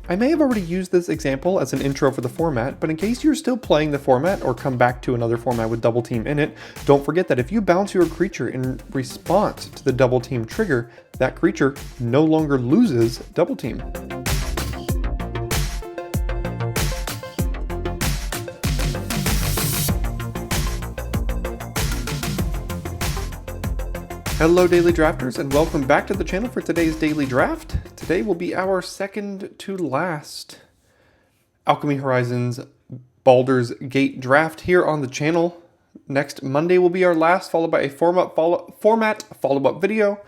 I may have already used this example as an intro for the format, but in case you're still playing the format or come back to another format with double team in it, don't forget that if you bounce your creature in response to the double team trigger, that creature no longer loses double team. Hello Daily Drafters, and welcome back to the channel for today's Daily Draft. Today will be our second to last Alchemy Horizons Baldur's Gate draft here on the channel. Next Monday will be our last, followed by a format follow-up video,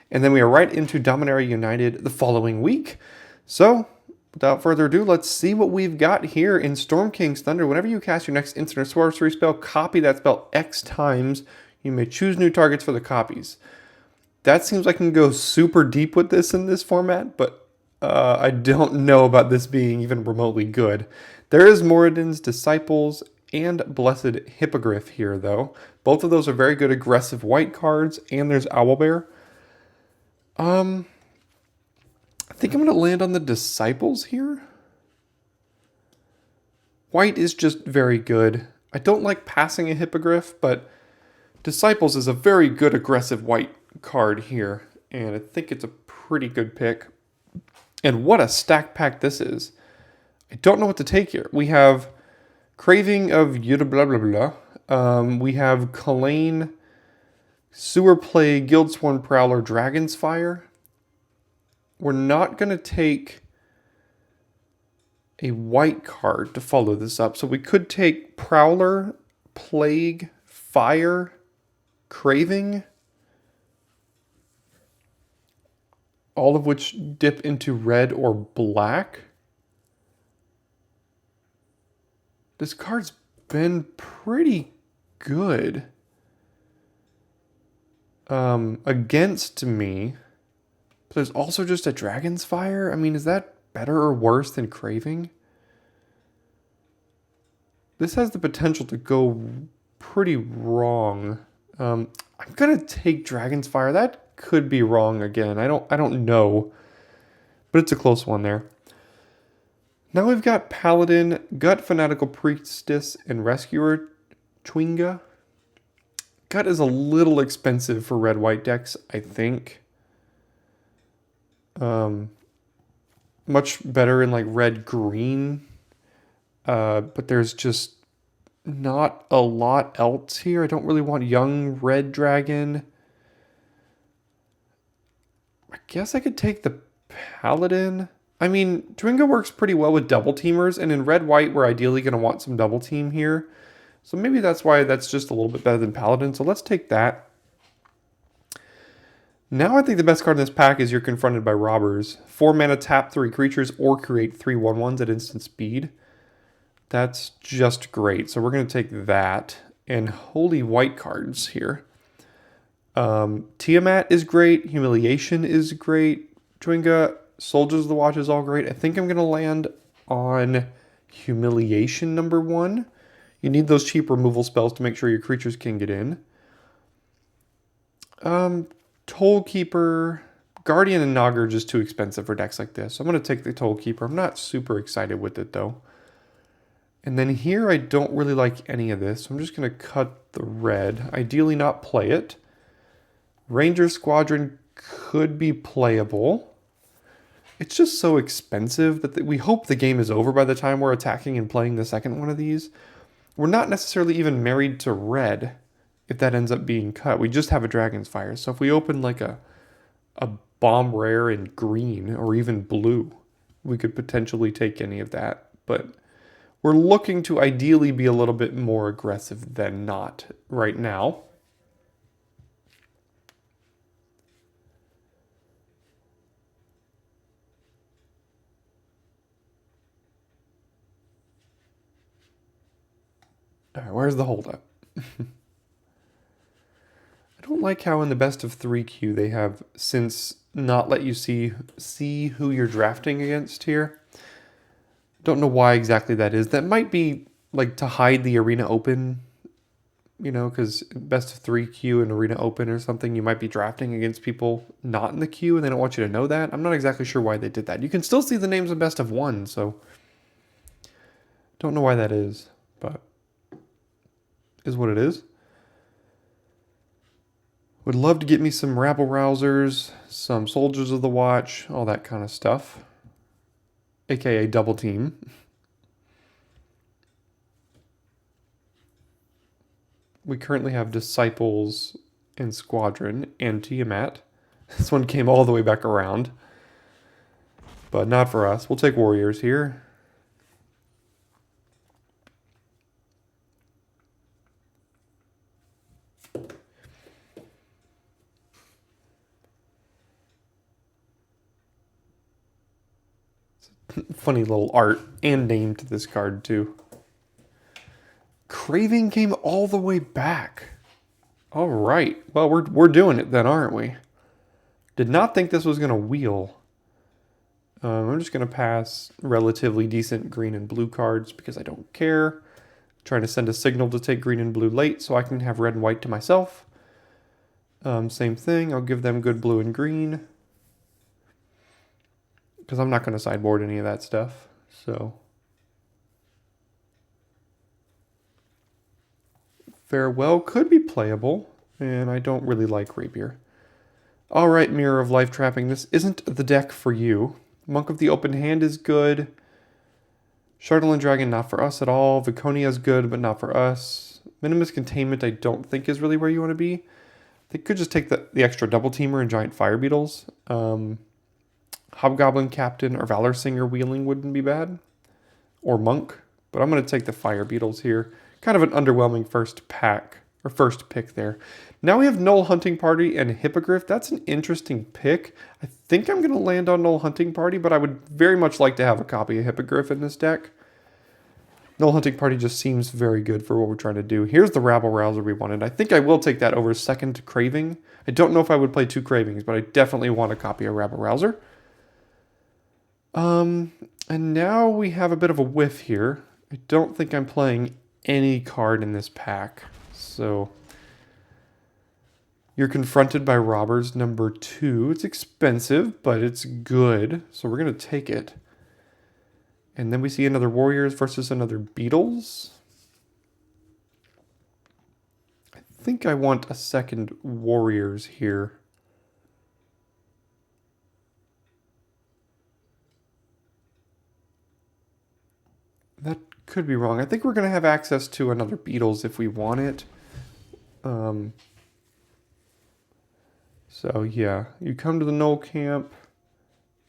and then we are right into Dominaria United the following week. So, without further ado, let's see what we've got here in Storm King's Thunder. Whenever you cast your next instant or sorcery spell, copy that spell X times. You may choose new targets for the copies. That seems like I can go super deep with this in this format, but I don't know about this being even remotely good. There is Moradin's Disciples and Blessed Hippogriff here, though. Both of those are very good aggressive white cards, and there's Owlbear. I think I'm going to land on the Disciples here. White is just very good. I don't like passing a Hippogriff, but Disciples is a very good aggressive white card here, and I think it's a pretty good pick. And what a stack pack this is. I don't know what to take here. We have Craving of Yuda blah blah blah. We have Kalane, Sewer Plague, Guildsworn Prowler, Dragon's Fire. We're not going to take a white card to follow this up, so we could take Prowler, Plague, Fire, Craving, all of which dip into red or black. This card's been pretty good against me. But there's also just a Dragon's Fire. I mean, is that better or worse than Craving? This has the potential to go pretty wrong. I'm gonna take Dragon's Fire. That could be wrong again. I don't know, but it's a close one there. Now we've got Paladin, Gut, Fanatical Priestess, and Rescuer Chwinga. Gut is a little expensive for red-white decks, I think. Much better in like red-green, but there's just not a lot else here. I don't really want Young Red Dragon. I guess I could take the Paladin. I mean, Chwinga works pretty well with double teamers, and in red-white, we're ideally going to want some double team here. So maybe that's why that's just a little bit better than Paladin. So let's take that. Now I think the best card in this pack is You're Confronted by Robbers. 4 mana, tap 3 creatures, or create 3 1/1s at instant speed. That's just great. So we're going to take that. And holy white cards here. Tiamat is great. Humiliation is great. Chwinga, Soldiers of the Watch is all great. I think I'm going to land on Humiliation #1. You need those cheap removal spells to make sure your creatures can get in. Tollkeeper, Guardian, and Naga are just too expensive for decks like this. So I'm going to take the Tollkeeper. I'm not super excited with it, though. And then here, I don't really like any of this. So I'm just going to cut the red. Ideally not play it. Ranger Squadron could be playable. It's just so expensive that we hope the game is over by the time we're attacking and playing the second one of these. We're not necessarily even married to red if that ends up being cut. We just have a Dragon's Fire. So if we open like a bomb rare in green or even blue, we could potentially take any of that. But we're looking to ideally be a little bit more aggressive than not right now. All right, where's the holdup? I don't like how in the best of 3 queue they have since not let you see who you're drafting against here. Don't know why exactly that is. That might be like to hide the arena open you know, because best of 3 queue and Arena Open or something, you might be drafting against people not in the queue and they don't want you to know that. I'm not exactly sure why they did that. You can still see the names in best of 1, so don't know why that is, but is what it is. Would love to get me some rabble rousers, some soldiers of the watch, all that kind of stuff. AKA double team. We currently have Disciples and Squadron and Tiamat. This one came all the way back around. But not for us. We'll take Warriors here. Funny little art and name to this card too. Craving came all the way back. All right. Well, we're doing it then, aren't we? Did not think this was going to wheel. I'm just going to pass relatively decent green and blue cards because I don't care. Trying to send a signal to take green and blue late so I can have red and white to myself. Same thing. I'll give them good blue and green. Because I'm not going to sideboard any of that stuff. So Farewell could be playable, and I don't really like Rapier. Alright, Mirror of Life Trapping, this isn't the deck for you. Monk of the Open Hand is good. Shardalin Dragon, not for us at all. Viconia is good, but not for us. Minimus Containment, I don't think is really where you want to be. They could just take the extra Double Teamer and Giant Fire Beetles. Hobgoblin Captain or Valor Singer Wheeling wouldn't be bad. Or Monk, but I'm going to take the Fire Beetles here. Kind of an underwhelming first pick there. Now we have Null Hunting Party and Hippogriff. That's an interesting pick. I think I'm going to land on Null Hunting Party, but I would very much like to have a copy of Hippogriff in this deck. Null Hunting Party just seems very good for what we're trying to do. Here's the Rabble Rouser we wanted. I think I will take that over second Craving. I don't know if I would play 2 Cravings, but I definitely want a copy of Rabble Rouser. And now we have a bit of a whiff here. I don't think I'm playing any card in this pack. So you're confronted by Robbers number 2. It's expensive, but it's good. So we're going to take it. And then we see another Warriors versus another Beetles. I think I want a second Warriors here. That could be wrong. I think we're going to have access to another Beetles if we want it. So yeah, you come to the Null Camp,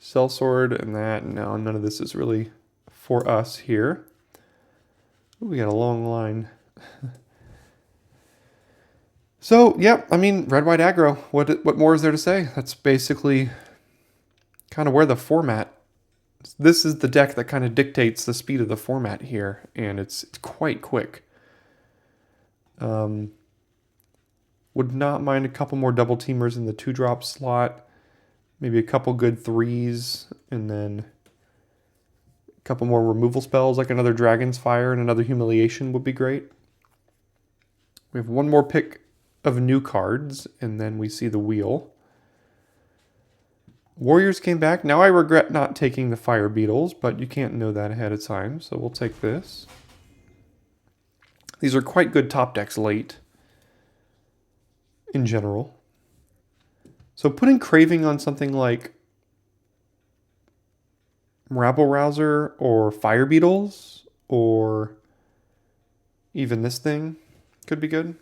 Sellsword and that. No, none of this is really for us here. Ooh, we got a long line. So, yeah, I mean, red-white aggro. What more is there to say? That's basically kind of where the format. This is the deck that kind of dictates the speed of the format here, and it's quite quick. Would not mind a couple more double teamers in the 2-drop slot. Maybe a couple good 3s, and then a couple more removal spells, like another Dragon's Fire and another Humiliation would be great. We have one more pick of new cards, and then we see the wheel. Warriors came back. Now I regret not taking the Fire Beetles, but you can't know that ahead of time, so we'll take this. These are quite good top decks late, in general. So putting Craving on something like Rabble Rouser or Fire Beetles, or even this thing, could be good.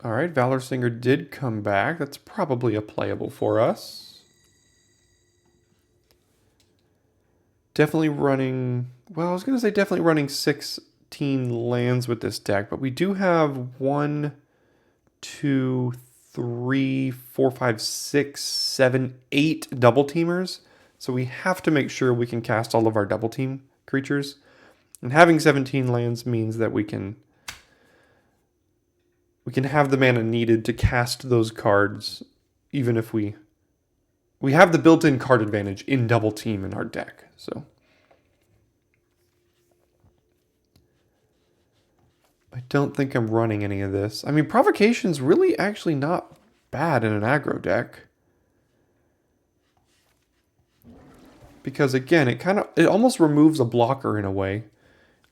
All right, Valor Singer did come back. That's probably a playable for us. Definitely running, well, I was going to say definitely running 16 lands with this deck, but we do have 1, 2, 3, 4, 5, 6, 7, 8 double teamers. So we have to make sure we can cast all of our double team creatures. And having 17 lands means that we can have the mana needed to cast those cards even if we have the built-in card advantage in double team in our deck. So I don't think I'm running any of this. I mean, Provocation's really actually not bad in an aggro deck. Because again, it almost removes a blocker in a way.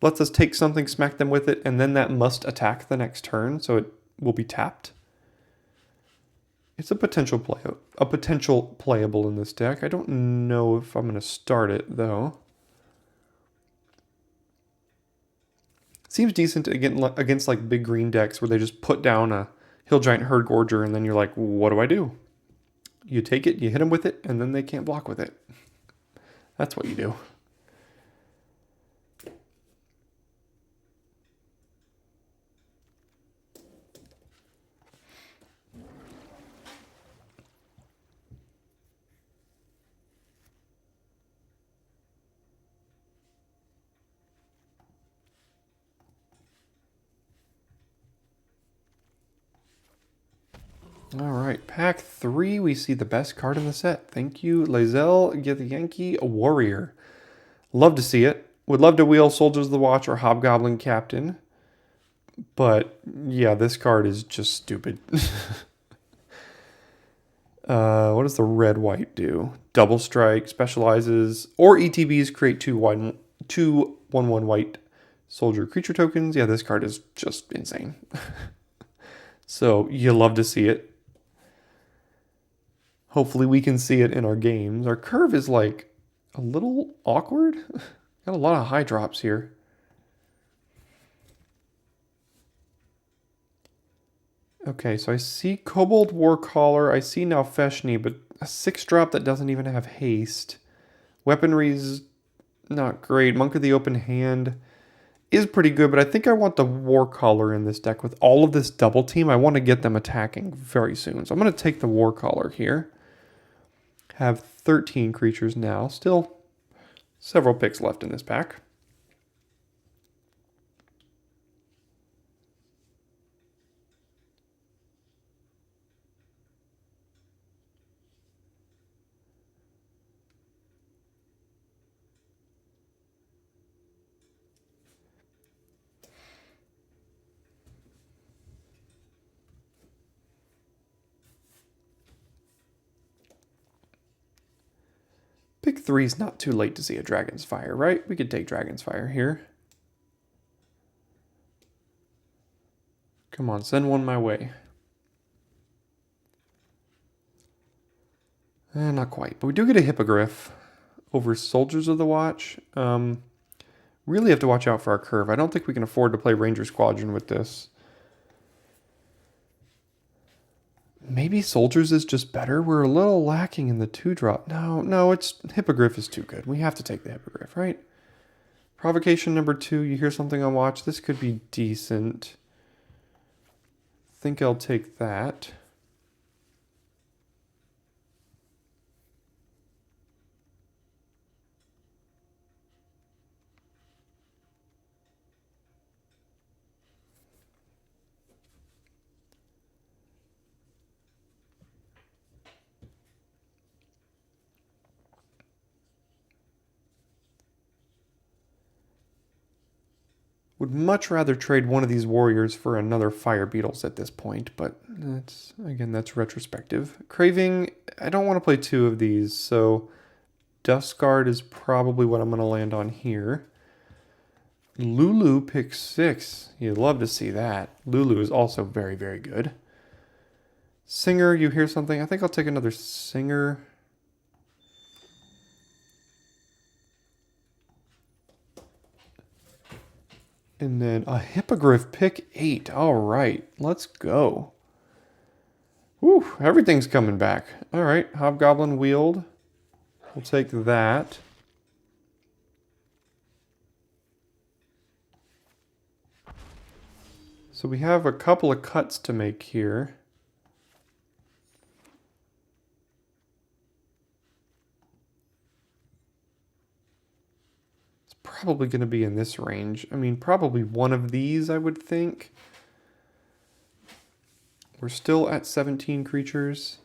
Lets us take something, smack them with it, and then that must attack the next turn, so it will be tapped. It's a potential playable in this deck. I don't know if I'm going to start it though. Seems decent against like big green decks where they just put down a Hill Giant Herd Gorger, and then you're like, what do I do? You take it, you hit them with it, and then they can't block with it. That's what you do. All right, pack 3, we see the best card in the set. Thank you, Lae'zel Githyanki, a Warrior. Love to see it. Would love to wheel Soldiers of the Watch or Hobgoblin Captain. But, yeah, this card is just stupid. What does the red-white do? Double Strike, specializes, or ETBs create two 1/1 white soldier creature tokens. Yeah, this card is just insane. So, you love to see it. Hopefully we can see it in our games. Our curve is like a little awkward. Got a lot of high drops here. Okay, so I see Kobold Warcaller. I see now Feshni, but a 6-drop that doesn't even have haste. Weaponry's not great. Monk of the Open Hand is pretty good, but I think I want the Warcaller in this deck. With all of this double team, I want to get them attacking very soon. So I'm going to take the Warcaller here. Have 13 creatures now. Still several picks left in this pack. Pick 3 is not too late to see a Dragon's Fire, right? We could take Dragon's Fire here. Come on, send one my way. Not quite, but we do get a Hippogriff over Soldiers of the Watch. Really have to watch out for our curve. I don't think we can afford to play Ranger Squadron with this. Maybe Soldiers is just better. We're a little lacking in the 2-drop. No, it's Hippogriff is too good. We have to take the Hippogriff, right? Provocation number 2. You hear something on watch. This could be decent. Think I'll take that. Would much rather trade one of these warriors for another Fire Beetles at this point, but that's retrospective. Craving, I don't want to play 2 of these, so Duskguard is probably what I'm going to land on here. Lulu pick 6. You'd love to see that. Lulu is also very, very good. Singer, you hear something? I think I'll take another Singer. And then a Hippogriff pick 8. All right, let's go. Whew, everything's coming back. All right, Hobgoblin Wield. We'll take that. So we have a couple of cuts to make here. Probably going to be in this range. I mean, probably one of these, I would think. We're still at 17 creatures.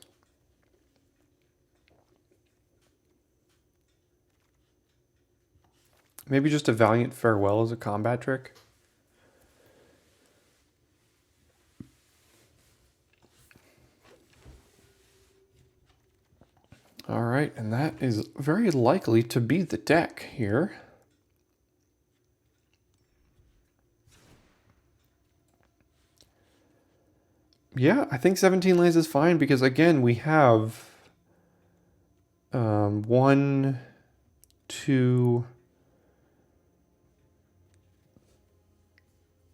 Maybe just a Valiant Farewell as a combat trick. All right, and that is very likely to be the deck here. Yeah, I think 17 lands is fine because, again, we have 1, 2,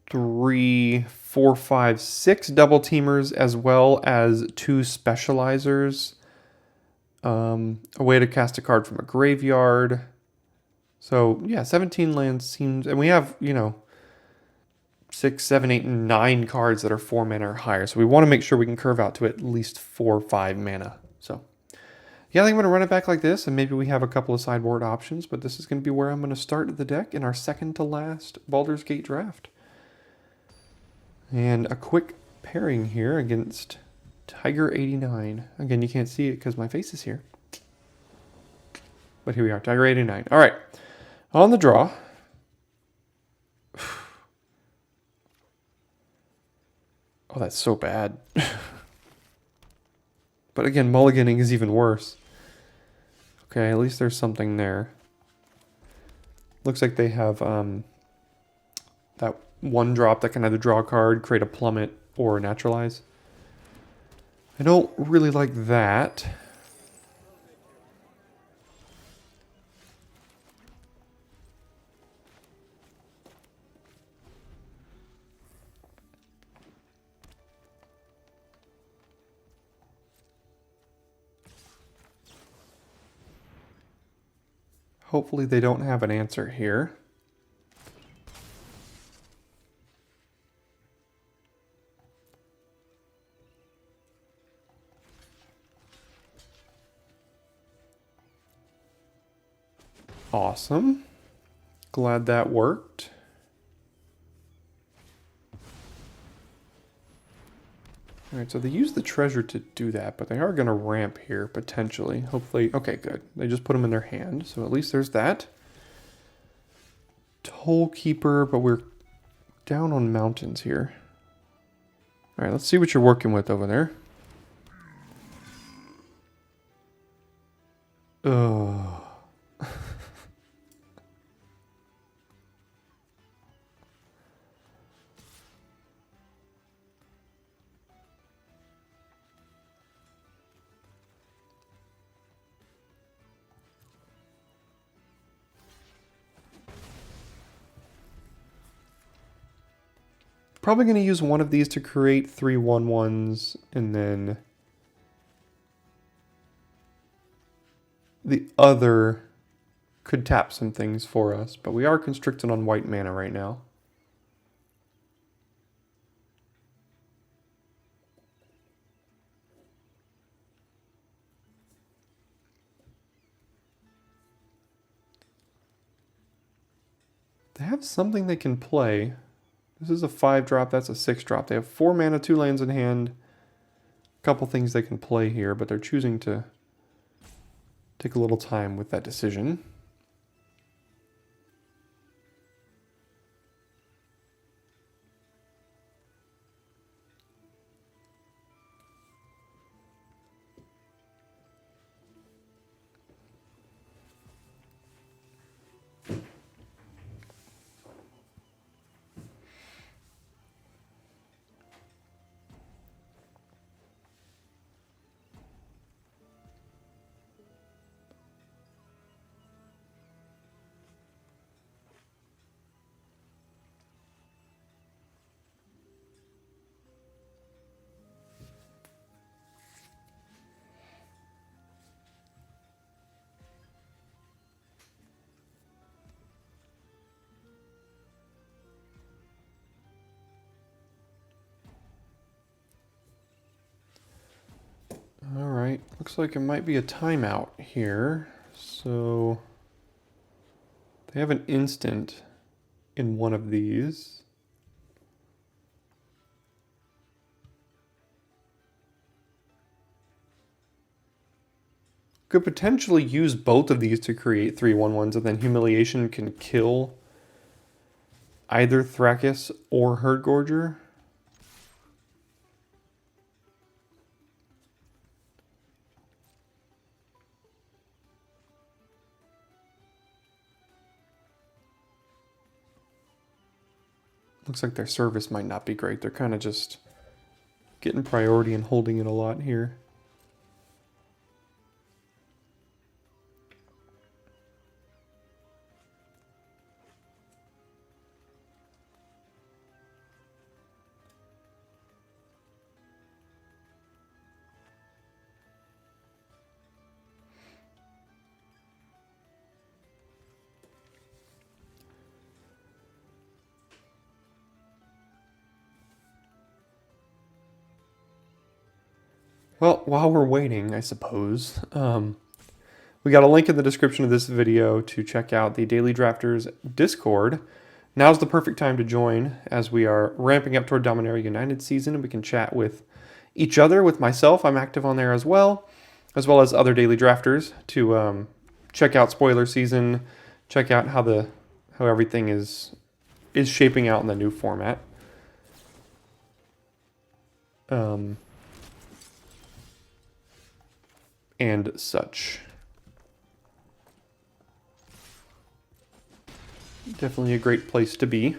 3, 4, 5, 6 double teamers, as well as 2 specializers. A way to cast a card from a graveyard. So yeah, 17 lands seems, and we have, you know, 6, 7, 8, and 9 cards that are 4 mana or higher. So we want to make sure we can curve out to at least 4 or 5 mana. So yeah, I think I'm going to run it back like this, and maybe we have a couple of sideboard options, but this is going to be where I'm going to start the deck in our second to last Baldur's Gate draft. And a quick pairing here against Tiger 89. Again, you can't see it because my face is here. But here we are, Tiger 89. All right, on the draw. Oh, that's so bad. But again, mulliganing is even worse. Okay, at least there's something there. Looks like they have that one drop that can either draw a card, create a plummet, or naturalize. I don't really like that. Hopefully they don't have an answer here. Awesome. Glad that worked. All right, so they use the treasure to do that, but they are going to ramp here, potentially. Hopefully. Okay, good. They just put them in their hand, so at least there's that. Toll Keeper, but we're down on mountains here. All right, let's see what you're working with over there. Ugh. Probably going to use one of these to create 3 1/1s, and then the other could tap some things for us, but we are constricted on white mana right now. They have something they can play. This is a 5-drop, that's a 6-drop. They have 4 mana, 2 lands in hand. A couple things they can play here, but they're choosing to take a little time with that decision. All right, looks like it might be a timeout here. So they have an instant in one of these. Could potentially use both of these to create 3/1/1s, and then Humiliation can kill either Thrakkus or Herdgorger. Looks like their service might not be great. They're kind of just getting priority and holding it a lot here. Well, while we're waiting, I suppose, we got a link in the description of this video to check out the Daily Drafters Discord. Now's the perfect time to join as we are ramping up toward Dominaria United season, and we can chat with each other. With myself, I'm active on there as well as other Daily Drafters to check out spoiler season, check out how everything is shaping out in the new format. And such. Definitely a great place to be.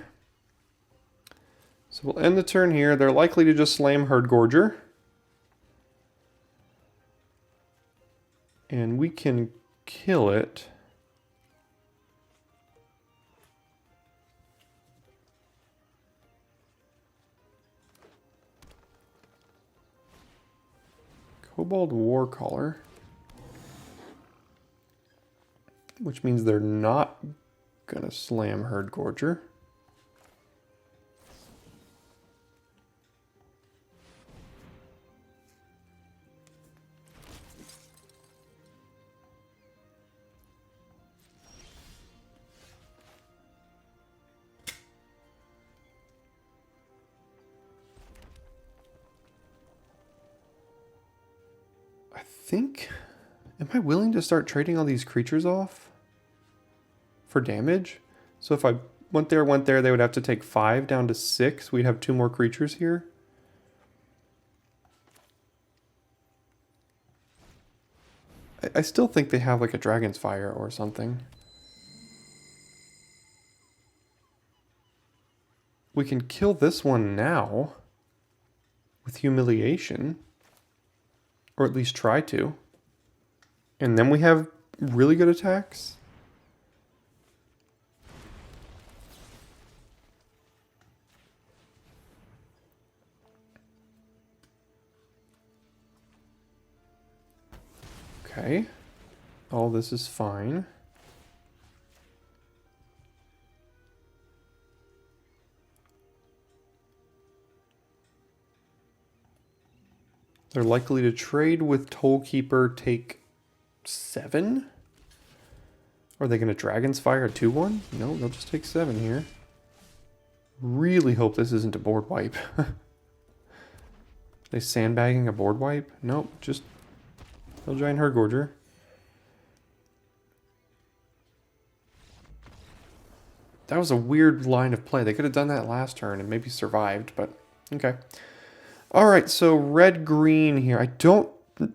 So we'll end the turn here. They're likely to just slam Herdgorger. And we can kill it. Kobold Warcaller. Which means they're not gonna slam Herdgorger. I think, am I willing to start trading all these creatures off for damage? So if I went there, they would have to take 5 down to 6. We'd have 2 more creatures here. I still think they have like a Dragon's Fire or something. We can kill this one now with Humiliation, or at least try to. And then we have really good attacks. Okay, all this is fine. They're likely to trade with Tollkeeper, take 7? Are they going to Dragon's Fire 2/1? No, they'll just take 7 here. Really hope this isn't a board wipe. They sandbagging a board wipe? Nope, just Hill Giant Herdgorger. That was a weird line of play. They could have done that last turn and maybe survived, but okay. All right, so red-green here. I don't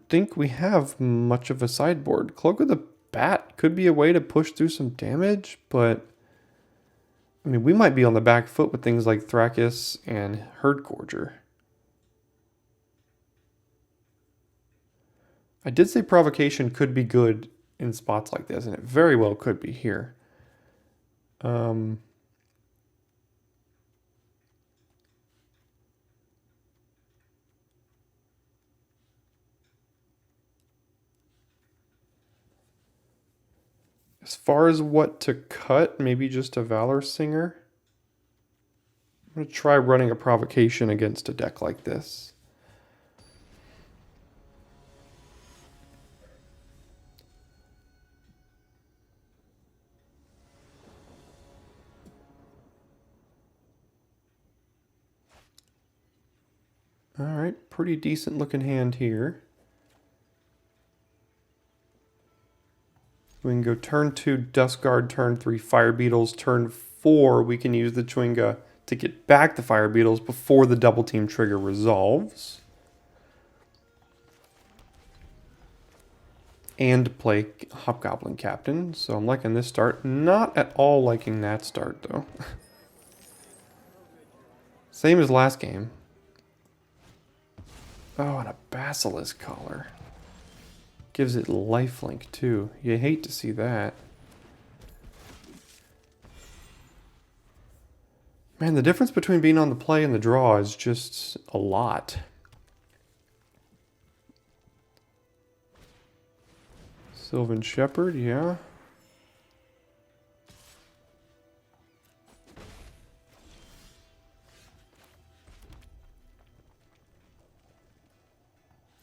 think we have much of a sideboard. Cloak of the Bat could be a way to push through some damage, but I mean, we might be on the back foot with things like Thrakkus and Herdgorger. I did say Provocation could be good in spots like this, and it very well could be here. As far as what to cut, maybe just a Valor Singer. I'm going to try running a Provocation against a deck like this. All right, pretty decent looking hand here. We can go turn 2 Dust Guard, turn 3 Fire Beetles, turn 4 we can use the Chwinga to get back the Fire Beetles before the double team trigger resolves. And play Hobgoblin Captain. So I'm liking this start. Not at all liking that start though. Same as last game. Oh, and a Basilisk Collar. Gives it lifelink too. You hate to see that. Man, the difference between being on the play and the draw is just a lot. Sylvan Shepherd, yeah.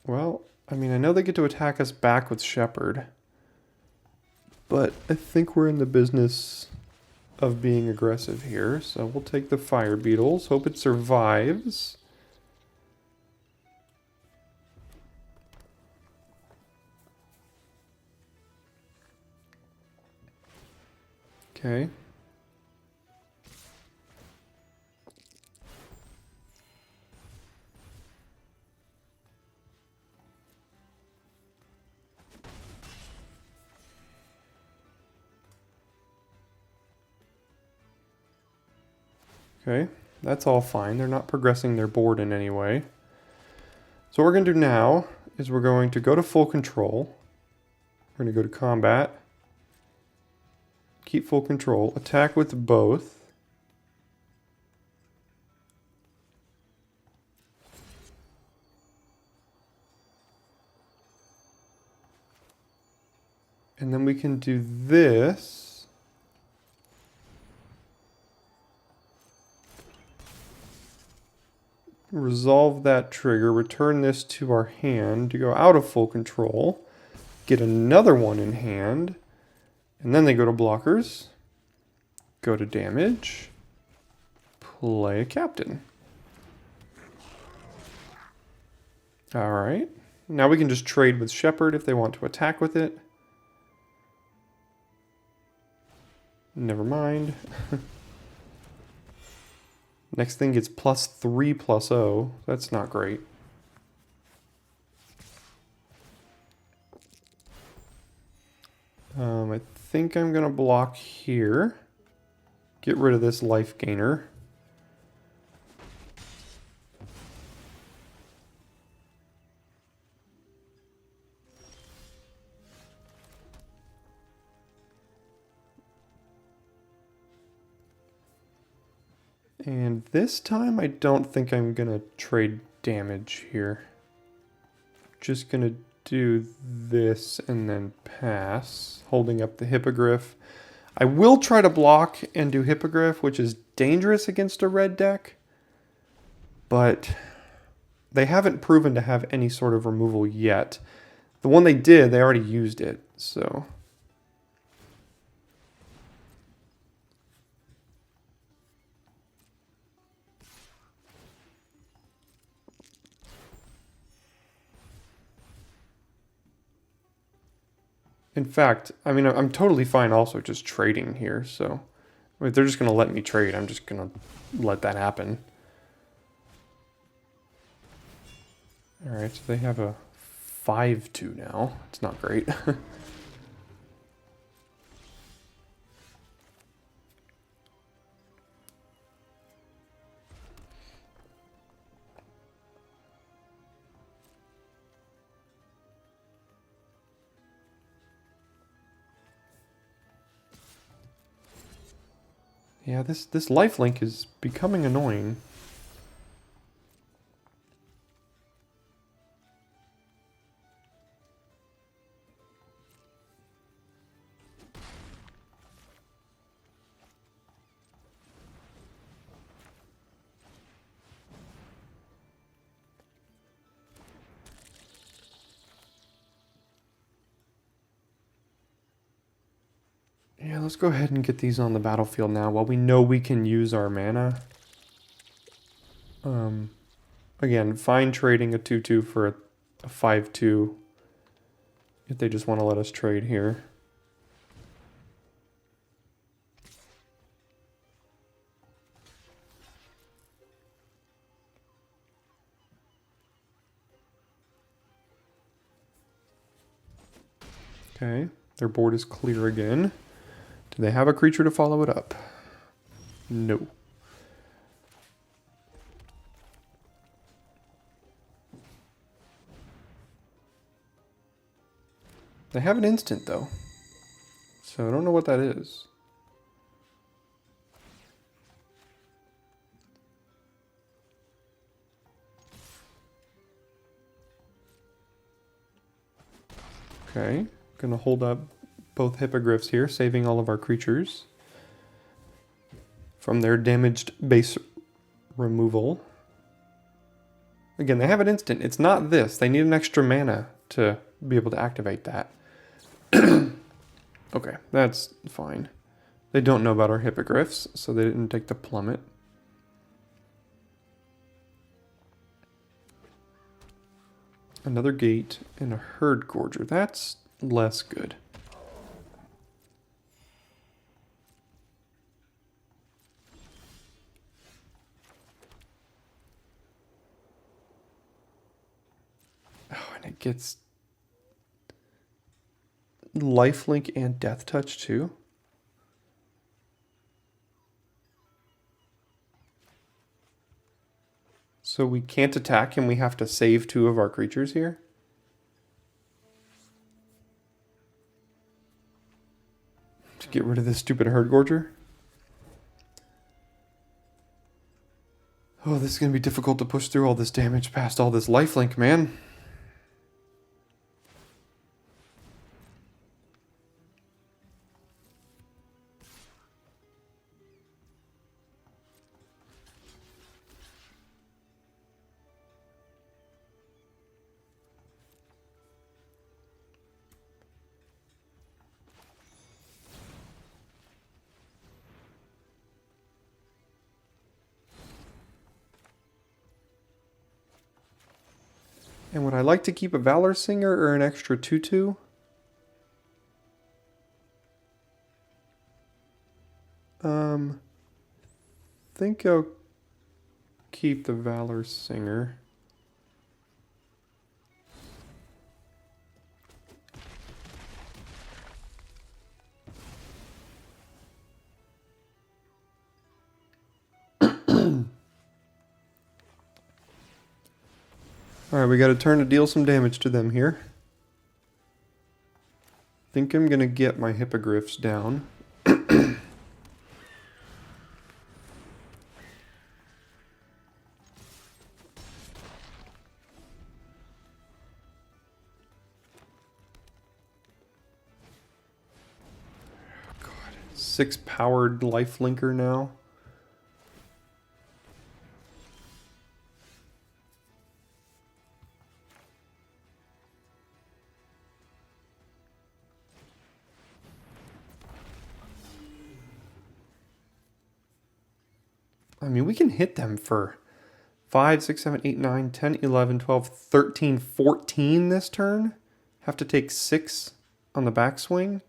Well, I mean, I know they get to attack us back with Shepherd, but I think we're in the business of being aggressive here, so we'll take the Fire Beetles. Hope it survives. Okay. Okay, that's all fine. They're not progressing their board in any way. So what we're going to do now is we're going to go to full control. We're going to go to combat. Keep full control. Attack with both. And then we can do this. Resolve that trigger. Return this to our hand to go out of full control. Get another one in hand. And then they go to blockers. Go to damage. Play a captain. Alright. Now we can just trade with Shepherd if they want to attack with it. Never mind. Next thing gets +3/+0. That's not great. I think I'm going to block here. Get rid of this life gainer. And this time I don't think I'm going to trade damage here. Just going to do this and then pass, holding up the Hippogriff. I will try to block and do Hippogriff, which is dangerous against a red deck, but they haven't proven to have any sort of removal yet. The one they did, they already used it, so... In fact, I mean, I'm totally fine also just trading here, so if they're just going to let me trade, I'm just going to let that happen. Alright, so they have a 5/2 now. It's not great. Yeah, this lifelink is becoming annoying. Yeah, let's go ahead and get these on the battlefield now while we know we can use our mana. Again, fine trading a 2/2 for a 5/2 if they just want to let us trade here. Okay, their board is clear again. Do they have a creature to follow it up? No. They have an instant, though. So I don't know what that is. Okay, gonna hold up both hippogriffs here, saving all of our creatures from their damaged base removal. Again, they have an instant. It's not this. They need an extra mana to be able to activate that. Okay, that's fine. They don't know about our hippogriffs, so they didn't take the plummet. Another gate and a herd gorger. That's less good. Oh, and it gets lifelink and death touch too. So we can't attack and we have to save 2 of our creatures here. To get rid of this stupid herd gorger. Oh, this is going to be difficult to push through all this damage past all this lifelink, man. And would I like to keep a Valor Singer or an extra 2/2? Think I'll keep the Valor Singer. Alright, we got a turn to deal some damage to them here. Think I'm gonna get my hippogriffs down. God, 6 powered lifelinker now. I mean, we can hit them for 5, 6, 7, 8, 9, 10, 11, 12, 13, 14 this turn. Have to take 6 on the backswing.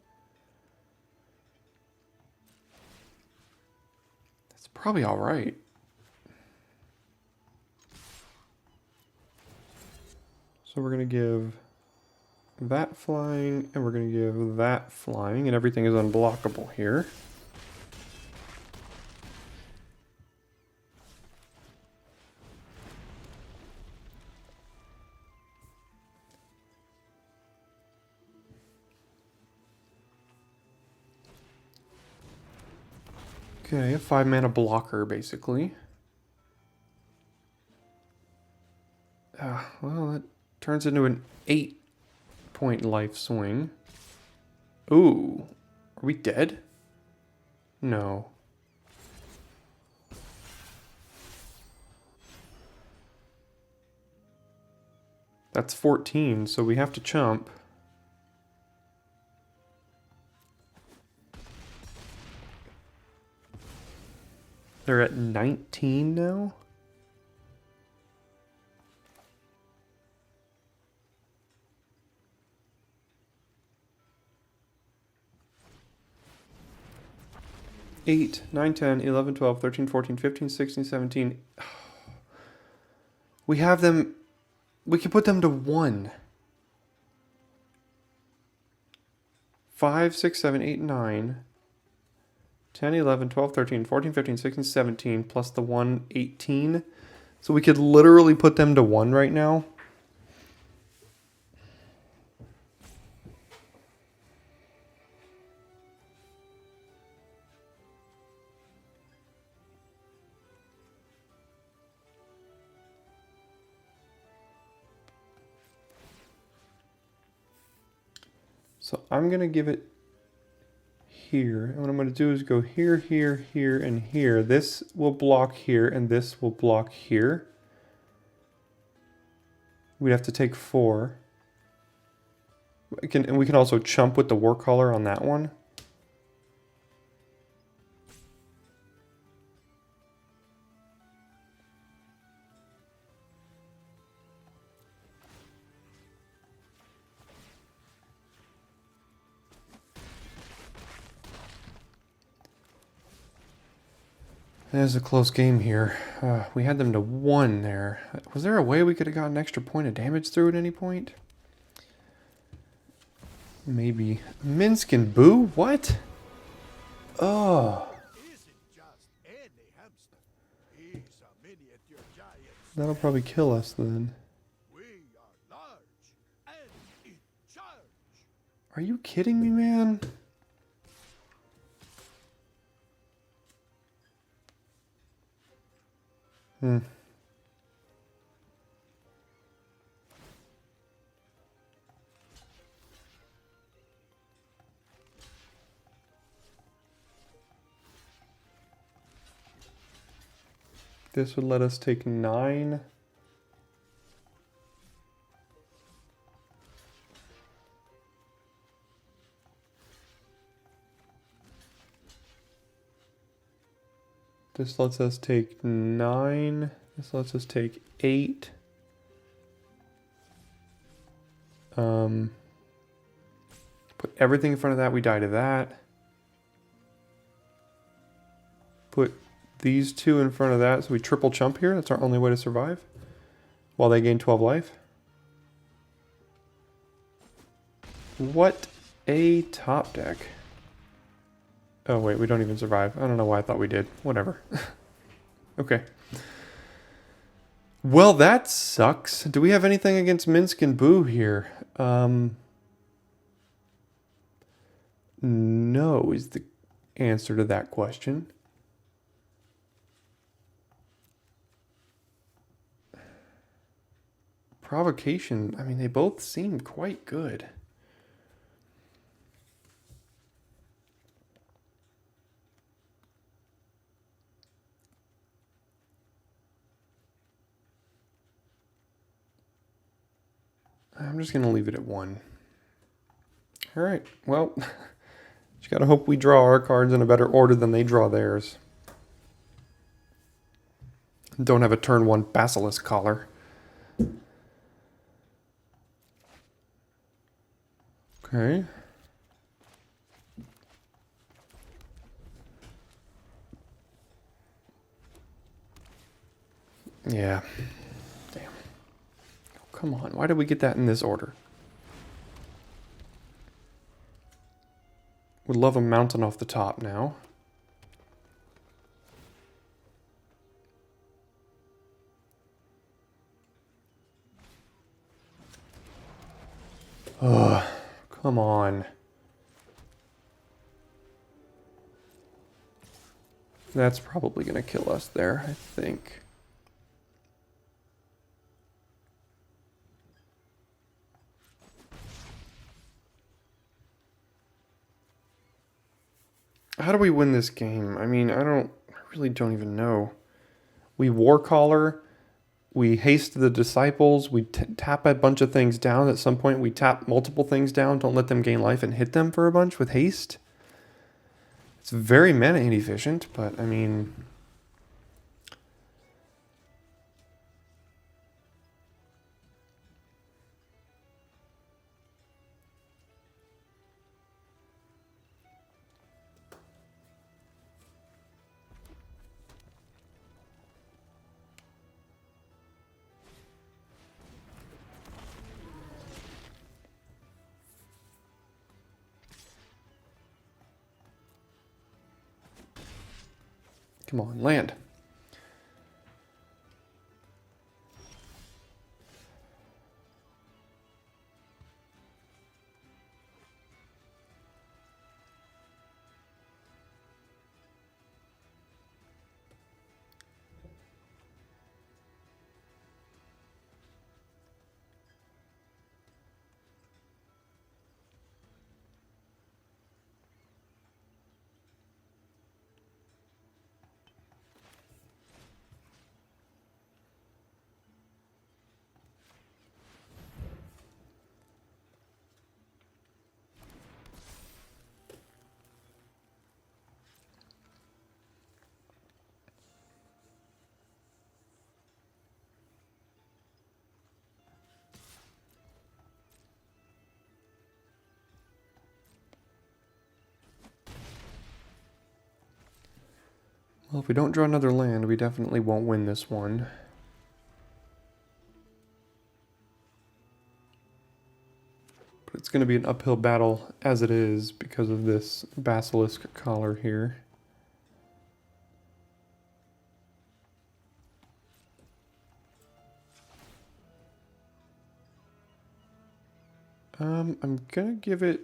That's probably all right. So we're going to give that flying, and we're going to give that flying, and everything is unblockable here. Okay, a 5 mana blocker, basically. Well, that turns into an 8-point life swing. Ooh, are we dead? No. That's 14, so we have to chump. They're at 19 now? Eight, 9, 10, 11, 12, 13, 14, 15, 16, 17. We have them. We can put them to 1. 5, 6, 7, 8, 9, 10, 11, 12, 13, 14, 15, 16, 17, plus the 1, 18. So we could literally put them to 1 right now. So I'm going to give it here. And what I'm going to do is go here, here, here, and here. This will block here, and this will block here. We'd have to take 4. And we can also chump with the war color on that one. There's a close game here. We had them to 1 there. Was there a way we could have gotten an extra point of damage through at any point? Maybe. Minsk and Boo? What? Oh. That'll probably kill us then. Are you kidding me, man? This would let us take 9. This lets us take 9. This lets us take 8. Put everything in front of that, we die to that. Put these 2 in front of that, so we triple chump here. That's our only way to survive. While they gain 12 life. What a top deck. Oh wait, we don't even survive. I don't know why I thought we did. Whatever. Okay. Well, that sucks. Do we have anything against Minsk and Boo here? No is the answer to that question. Provocation, I mean, they both seem quite good. I'm just going to leave it at 1. All right, well, just got to hope we draw our cards in a better order than they draw theirs. Don't have a turn 1 Basilisk Collar. Okay. Yeah. Damn. Oh, come on. Why did we get that in this order? Would love a mountain off the top now. Ugh. Come on. That's probably going to kill us there, I think. How do we win this game? I mean, I really don't even know. We War Collar, we haste the Disciples, we tap a bunch of things down. At some point, we tap multiple things down, don't let them gain life, and hit them for a bunch with haste. It's very mana inefficient, but I mean... Come on, land. Well, if we don't draw another land, we definitely won't win this one. But it's going to be an uphill battle as it is because of this Basilisk collar here. I'm going to give it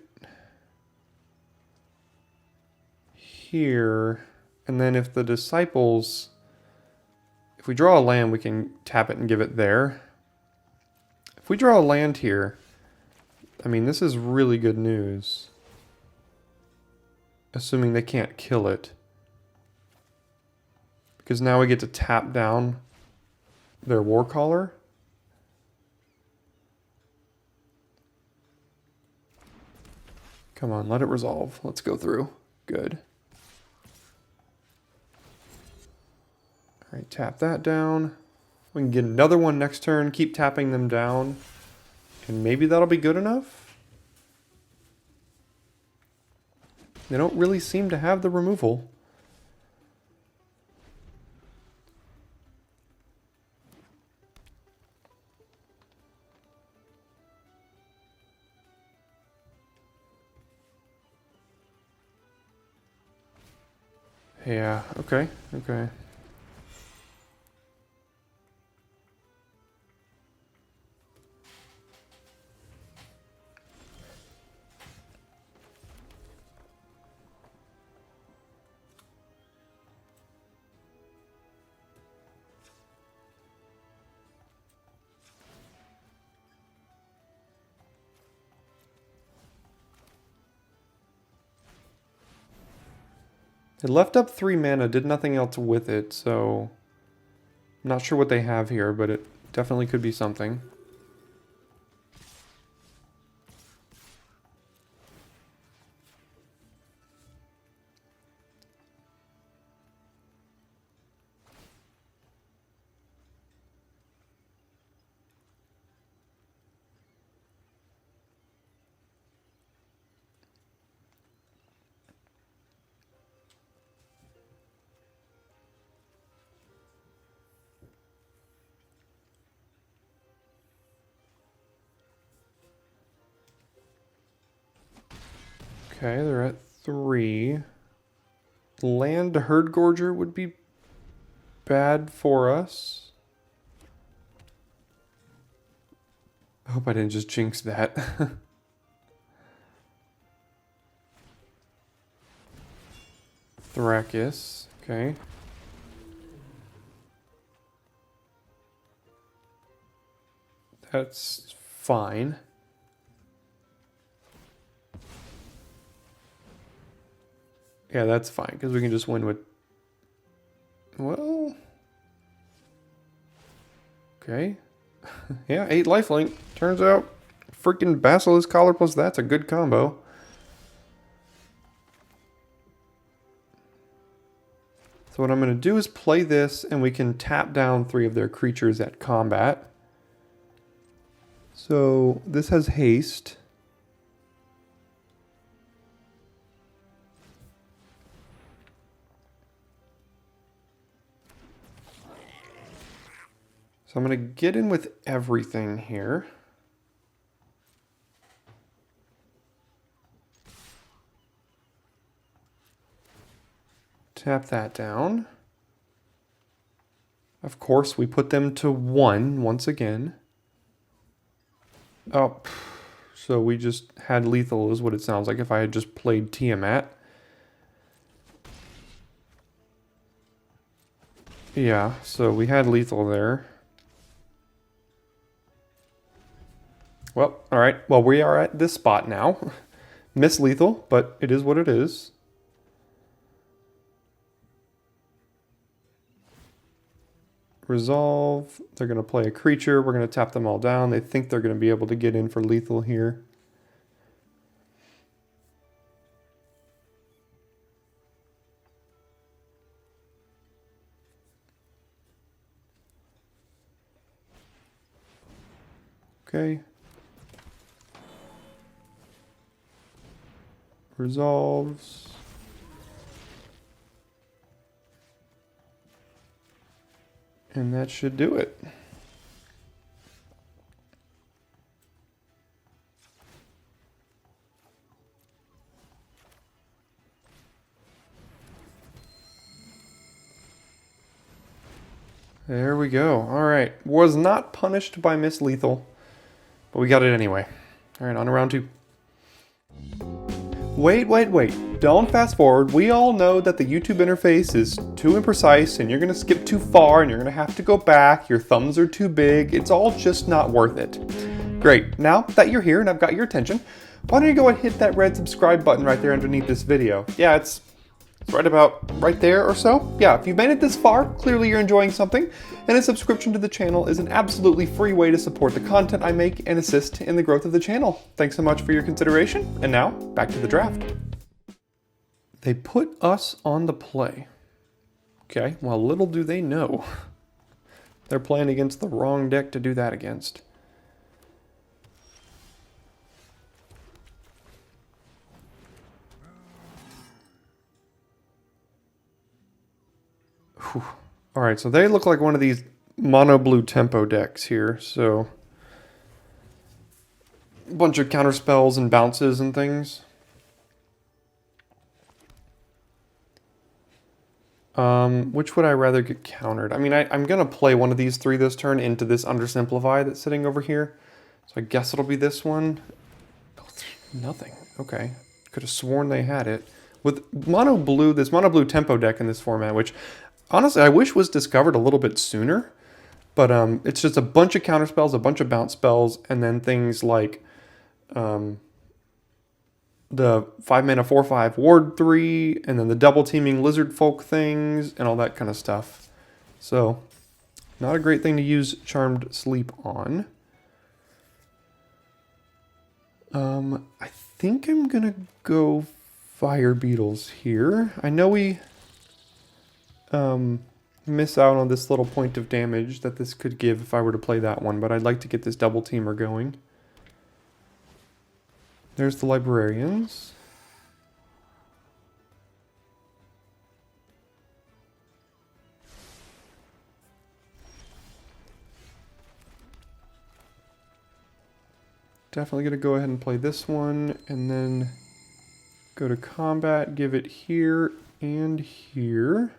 here. And then if the Disciples, if we draw a land, we can tap it and give it there. If we draw a land here, I mean, this is really good news. Assuming they can't kill it. Because now we get to tap down their War Caller. Come on, let it resolve. Let's go through. Good. Alright, tap that down. We can get another one next turn, keep tapping them down. And maybe that'll be good enough? They don't really seem to have the removal. Yeah, okay, okay. It left up 3 mana, did nothing else with it, so I'm not sure what they have here, but it definitely could be something. Okay, they're at 3. Land Herd Gorger would be bad for us. I hope I didn't just jinx that. Thrakis, okay. That's fine. Yeah, that's fine, because we can just win with... Well... Okay. Yeah, 8 lifelink. Turns out, freaking Basilisk Collar plus that's a good combo. So what I'm going to do is play this, and we can tap down 3 of their creatures at combat. So this has haste. So I'm going to get in with everything here. Tap that down. Of course, we put them to 1 once again. Oh, so we just had lethal is what it sounds like if I had just played Tiamat. Yeah, so we had lethal there. Well, alright. Well, we are at this spot now. Miss lethal, but it is what it is. Resolve. They're going to play a creature. We're going to tap them all down. They think they're going to be able to get in for lethal here. Okay. Resolves. And that should do it. There we go. All right. Was not punished by Miss Lethal, but we got it anyway. All right, on to round 2. Wait. Don't fast forward. We all know that the YouTube interface is too imprecise and you're going to skip too far and you're going to have to go back. Your thumbs are too big. It's all just not worth it. Great. Now that you're here and I've got your attention, why don't you go and hit that red subscribe button right there underneath this video. Yeah, it's right about right there or so. Yeah, if you've made it this far, clearly you're enjoying something, and a subscription to the channel is an absolutely free way to support the content I make and assist in the growth of the channel. Thanks so much for your consideration, and now, back to the draft. They put us on the play. Okay, well, little do they know. They're playing against the wrong deck to do that against. Whew. All right, so they look like one of these mono blue tempo decks here. So a bunch of counter spells and bounces and things. Which would I rather get countered? I mean, I'm going to play one of these 3 this turn into this Undersimplify that's sitting over here. So I guess it'll be this one. Oh, nothing. Okay. Could have sworn they had it. With mono blue, this mono blue tempo deck in this format, which honestly I wish was discovered a little bit sooner. But it's just a bunch of counter spells, a bunch of bounce spells, and then things like the 5-mana 4/5 Ward 3, and then the double teaming Lizard Folk things, and all that kind of stuff. So, not a great thing to use Charmed Sleep on. I think I'm gonna go Fire Beetles here. I know we miss out on this little point of damage that this could give if I were to play that one, but I'd like to get this double teamer going. There's the Librarians. Definitely going to go ahead and play this one and then go to combat, give it here and here.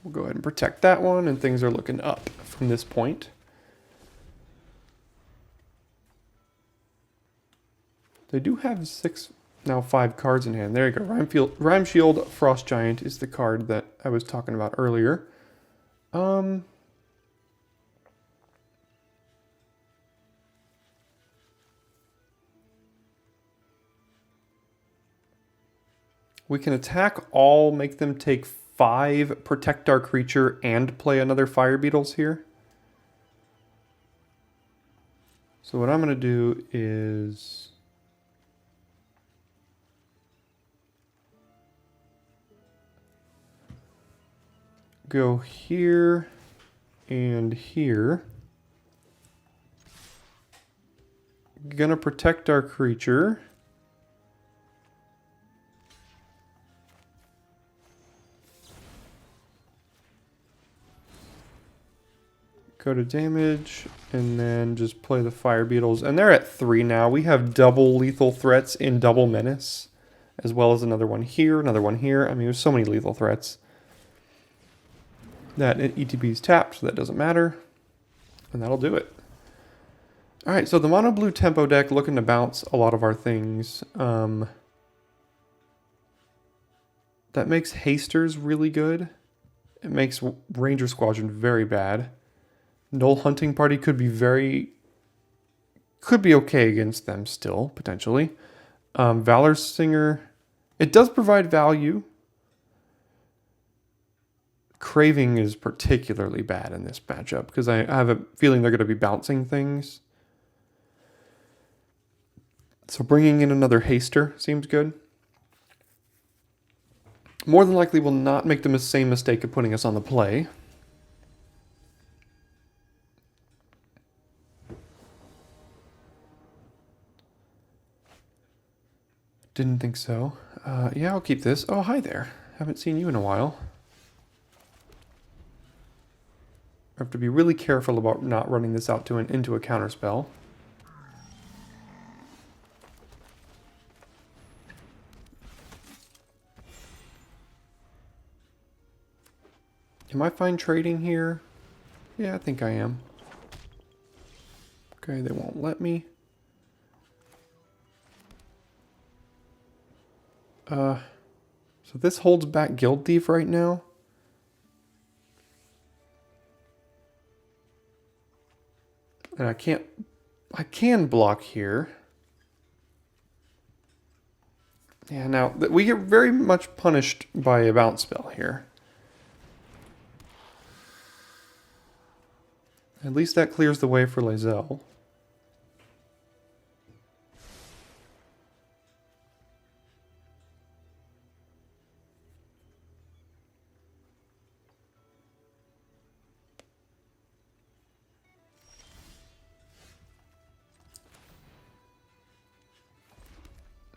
We'll go ahead and protect that one, and things are looking up from this point. They do have 5 cards in hand. There you go. Rime Shield Frost Giant is the card that I was talking about earlier. We can attack all, make them take 5, protect our creature, and play another Fire Beetles here. So what I'm going to do is go here and here. Gonna protect our creature. Go to damage, and then just play the Fire Beetles. And they're at 3 now. We have double lethal threats in double menace, as well as another one here, another one here. I mean, there's so many lethal threats. That ETB is tapped, so that doesn't matter. And that'll do it. Alright, so the mono blue tempo deck looking to bounce a lot of our things. That makes Hasters really good. It makes Ranger Squadron very bad. Null Hunting Party could be okay against them still, potentially. Valor Singer, it does provide value. Craving is particularly bad in this matchup because I have a feeling they're going to be bouncing things. So bringing in another Haster seems good. More than likely will not make the same mistake of putting us on the play. Didn't think so. Yeah, I'll keep this. Oh, hi there. Haven't seen you in a while. I have to be really careful about not running this out into a counterspell. Am I fine trading here? Yeah, I think I am. Okay, they won't let me. So this holds back Guild Thief right now. And I can block here. Yeah, now we get very much punished by a bounce spell here. At least that clears the way for Lae'zel.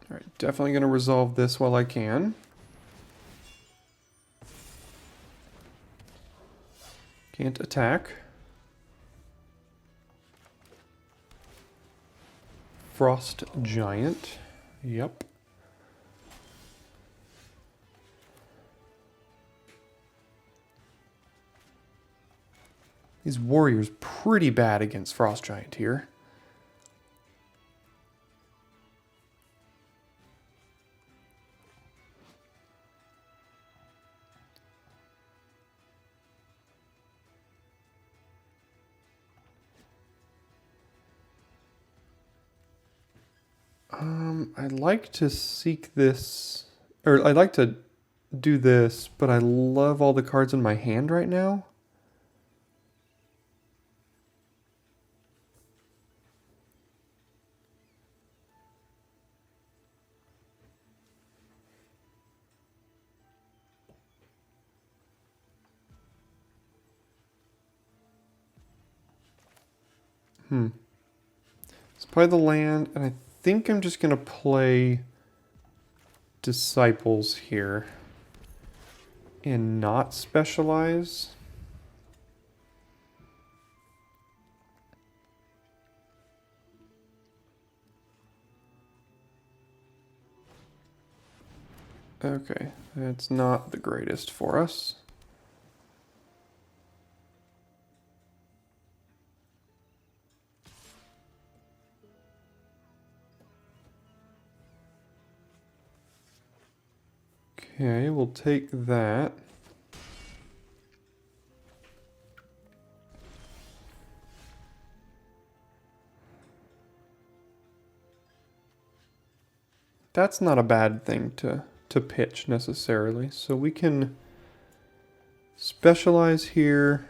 Alright, definitely going to resolve this while I can. Can't attack. Frost Giant. Yep. These warriors pretty bad against Frost Giant here. I'd like to seek this, or I'd like to do this, but I love all the cards in my hand right now. Let's play the land, and I think I'm just going to play Disciples here and not specialize. Okay, that's not the greatest for us. Okay, we'll take that. That's not a bad thing to pitch necessarily. So we can specialize here,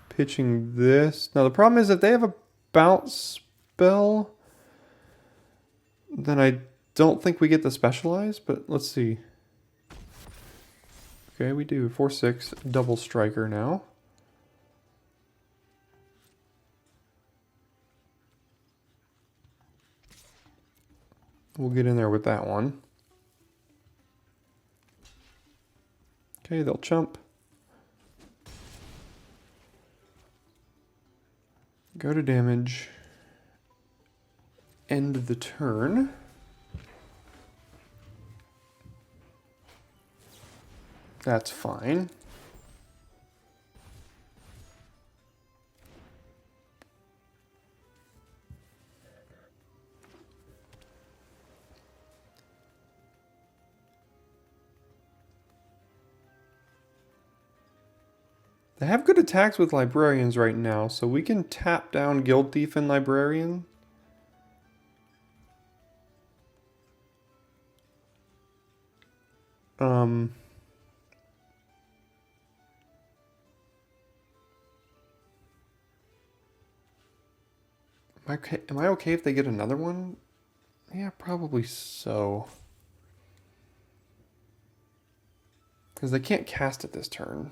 pitching this. Now the problem is if they have a bounce spell, then I don't think we get the specialize, but let's see. Okay, we do 4/6 double striker now. We'll get in there with that one. Okay, they'll chump. Go to damage. End the turn. That's fine. They have good attacks with Librarians right now, so we can tap down Guild Thief and Librarian. Am I okay if they get another one? Yeah, probably so. Because they can't cast it this turn.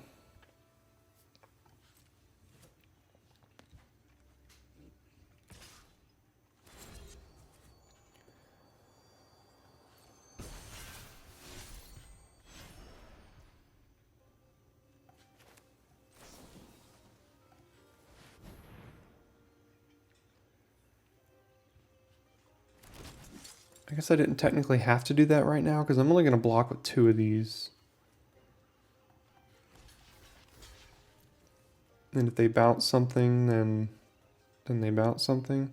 I guess I didn't technically have to do that right now because I'm only going to block with 2 of these. And if they bounce something, then they bounce something.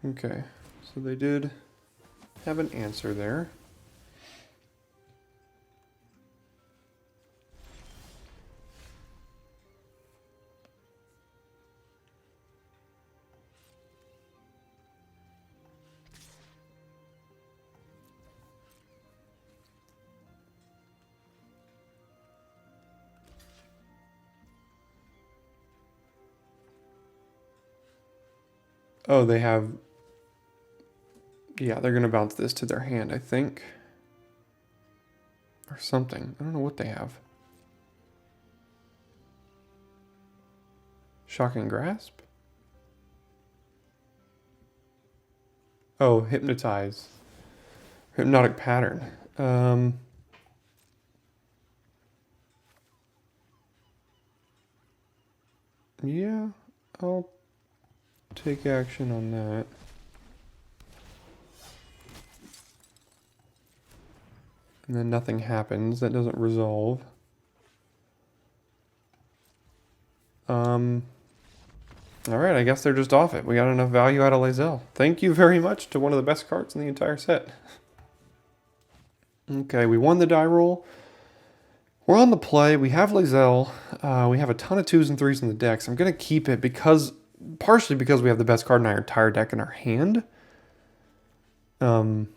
Okay, so they did have an answer there. Oh, they have... Yeah, they're going to bounce this to their hand, I think. Or something. I don't know what they have. Shocking Grasp? Oh, Hypnotize. Hypnotic Pattern. Yeah, I'll take action on that. And then nothing happens. That doesn't resolve. Alright, I guess they're just off it. We got enough value out of Lae'zel. Thank you very much to one of the best cards in the entire set. Okay, we won the die roll. We're on the play. We have Lae'zel. We have a ton of 2s and 3s in the deck. So I'm going to keep it because... Partially because we have the best card in our entire deck in our hand. And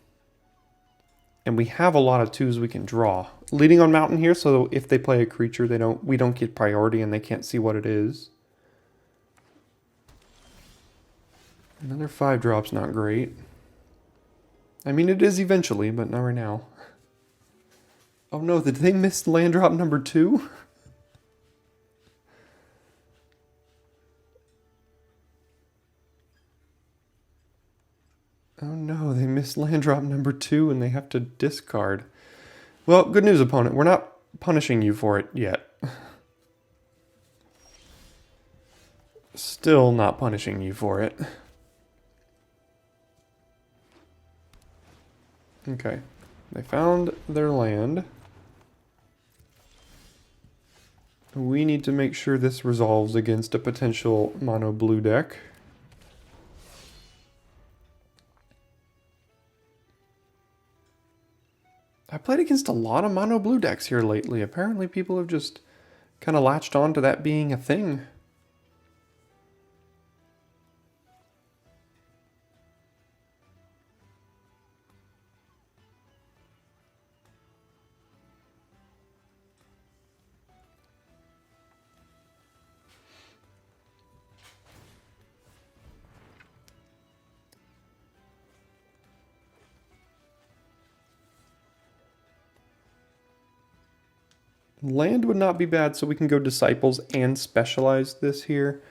we have a lot of 2s we can draw. Leading on Mountain here, so if they play a creature, we don't get priority and they can't see what it is. Another 5-drop's not great. I mean, it is eventually, but not right now. Oh no, did they miss land drop number 2? Oh no, they missed land drop number 2 and they have to discard. Well, good news, opponent. We're not punishing you for it yet. Still not punishing you for it. Okay. They found their land. We need to make sure this resolves against a potential mono blue deck. I played against a lot of mono blue decks here lately. Apparently people have just kind of latched on to that being a thing. Land would not be bad, so we can go Disciples and Specialize this here.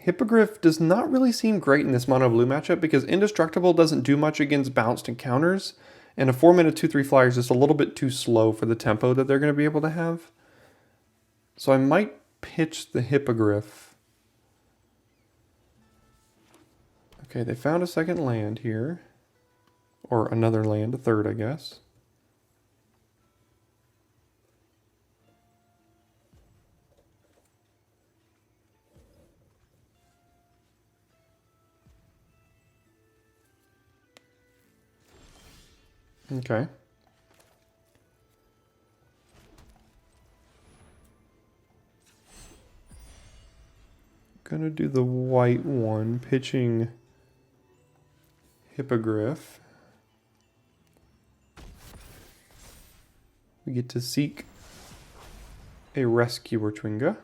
Hippogriff does not really seem great in this mono blue matchup because Indestructible doesn't do much against bounced encounters, and a 4-mana 2/3 flyer is just a little bit too slow for the tempo that they're going to be able to have. So I might pitch the Hippogriff. Okay, they found a second land here. Or another land, a third, I guess. Okay. Gonna do the white one, pitching Hippogriff. We get to seek a Rescuer Twinga.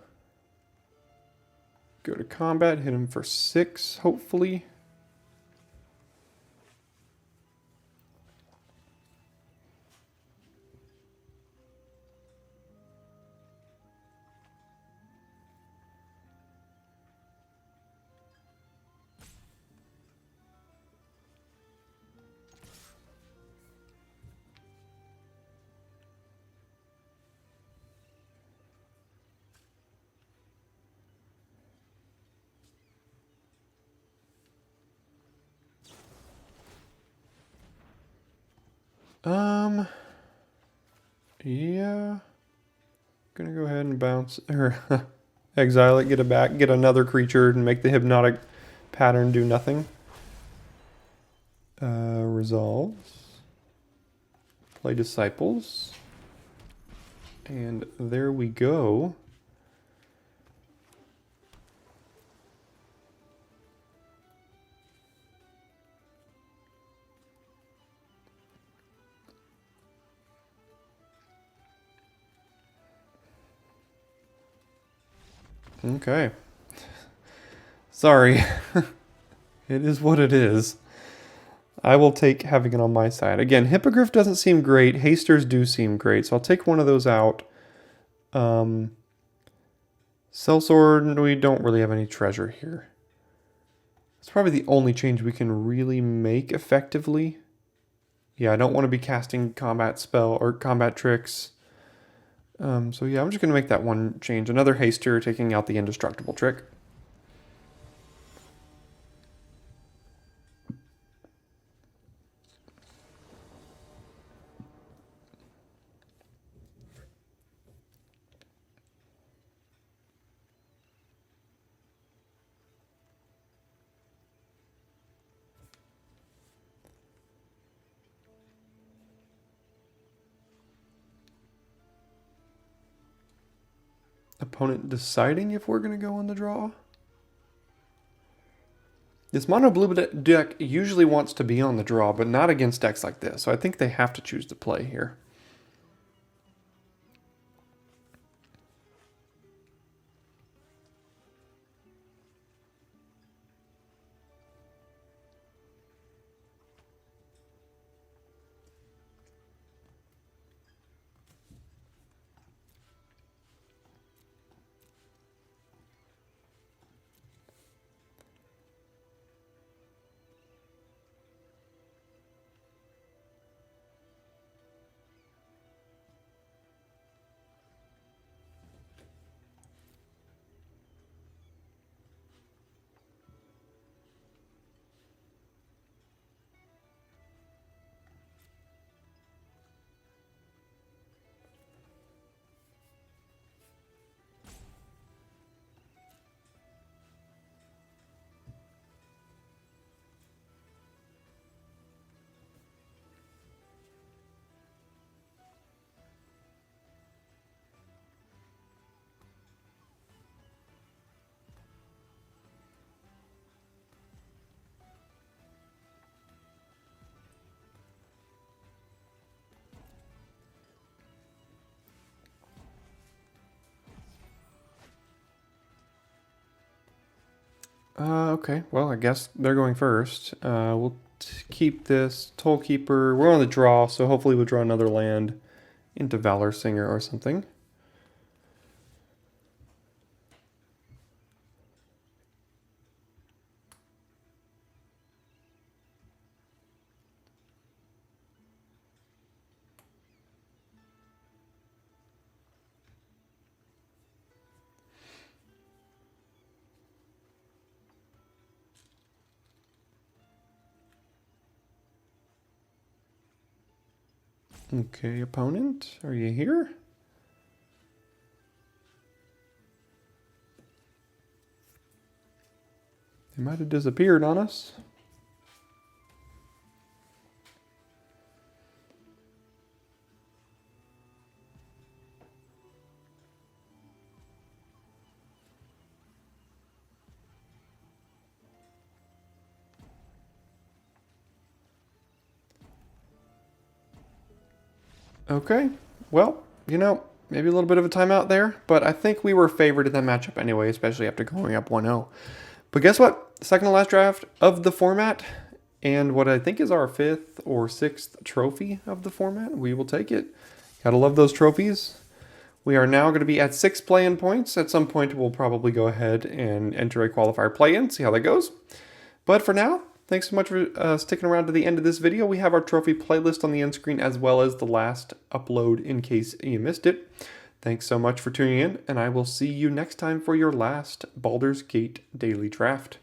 Go to combat, hit him for 6, hopefully. Yeah. Gonna go ahead and bounce, or exile it, get it back, get another creature, and make the hypnotic pattern do nothing. Resolves. Play Disciples. And there we go. Okay. Sorry. It is what it is. I will take having it on my side. Again, Hippogriff doesn't seem great. Hasters do seem great, so I'll take one of those out. Sellsword, we don't really have any treasure here. It's probably the only change we can really make effectively. Yeah, I don't want to be casting combat spell or combat tricks. So yeah, I'm just going to make that one change. Another Haster, taking out the Indestructible trick. Opponent deciding if we're going to go on the draw. This mono blue deck usually wants to be on the draw, but not against decks like this. So I think they have to choose to play here. Okay, well, I guess they're going first. We'll keep this Tollkeeper. We're on the draw, so hopefully we'll draw another land into Valor Singer or something. Okay, opponent, are you here? They might have disappeared on us. Okay, well, you know, maybe a little bit of a timeout there, but I think we were favored in that matchup anyway, especially after going up 1-0. But guess what? Second to last draft of the format, and what I think is our 5th or 6th trophy of the format. We will take it. Gotta love those trophies. We are now going to be at 6 play-in points. At some point, we'll probably go ahead and enter a qualifier play-in, see how that goes. But for now, thanks so much for sticking around to the end of this video. We have our trophy playlist on the end screen as well as the last upload in case you missed it. Thanks so much for tuning in, and I will see you next time for your last Baldur's Gate Daily Draft.